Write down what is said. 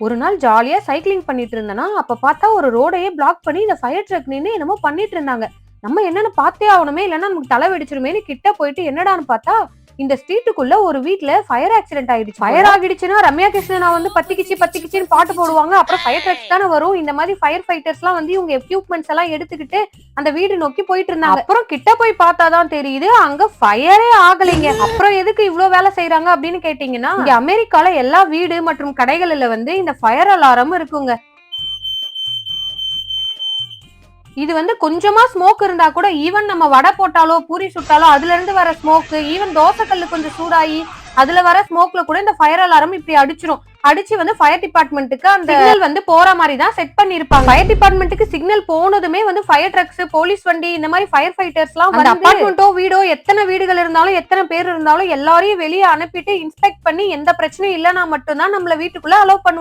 ஒரு நாள் ஜாலியா சைக்கிளிங் பண்ணிட்டு இருந்தேனா, அப்ப பார்த்தா ஒரு ரோடையே பிளாக் பண்ணி இந்த ஃபயர் ட்ரக் நின்னு என்னமோ பண்ணிட்டு இருந்தாங்க. நம்ம என்னன்னு பார்த்தே ஆகணுமே, இல்லன்னா நமக்கு தலை வெடிச்சிருமேன்னு கிட்ட போயிட்டு என்னடான்னு பார்த்தா, இந்த ஸ்ட்ரீட்டுக்குள்ள ஒரு வீட்ல ஃபயர் ஆக்சிடென்ட் ஆயிடுச்சு. ஃபயர் ஆகிடுச்சுன்னா ரம்யா கிருஷ்ணனா வந்து பத்திக்கிச்சு பத்திக்கிச்சுன்னு பாட்டு போடுவாங்க. அப்புறம் ஃபயர் ட்ரக்ஸ் தானே வரும். இந்த மாதிரி ஃபயர் ஃபைட்டர்ஸ்லாம் வந்து இவங்க எக்யூப்மெண்ட்ஸ் எல்லாம் எடுத்துக்கிட்டு அந்த வீடு நோக்கி போயிட்டு இருந்தாங்க. அப்புறம் கிட்ட போய் பார்த்தாதான் தெரியுது அங்க ஃபயரே ஆகலைங்க. அப்புறம் எதுக்கு இவ்ளோ வேலை செய்யறாங்க அப்படின்னு கேட்டீங்கன்னா, இங்க அமெரிக்கால எல்லா வீடு மற்றும் கடைகளில வந்து இந்த ஃபயர் அலாரம் இருக்குங்க. இது வந்து கொஞ்சமா ஸ்மோக் இருந்தா கூட ஈவன் நம்ம வடை போட்டாலோ பூரி சுட்டாலோ அதுல இருந்து வர ஸ்மோக், ஈவன் தோசை கல்லு கொஞ்சம் சூடாகி அதுல வர ஸ்மோக்ல கூட இந்த ஃபயர் அலாரம் இப்படி அடிச்சிரும். அடிச்சு வந்து ஃபயர் டிபார்ட்மெண்ட்டுக்கு அந்த சிக்னல் வந்து போற மாதிரி தான் செட் பண்ணிருப்பாங்க. ஃபயர் டிபார்ட்மெண்ட்டுக்கு சிக்னல் போனதுமே வந்து ஃபயர் ட்ரக்ஸ், போலீஸ் வண்டி, இந்த மாதிரி ஃபயர் ஃபைட்டர்ஸ்லாம் அந்த அபார்ட்மெண்ட்டோ வீடோ எத்தனை வீடுகள் இருந்தாலும் எத்தனை பேர் இருந்தாலும் எல்லாரையும் வெளியே அனுப்பிட்டு இன்ஸ்பெக்ட் பண்ணி எந்த பிரச்சனையும் இல்லைன்னா மட்டும்தான் நம்மள வீட்டுக்குள்ள அலோவ் பண்ணுவாங்க.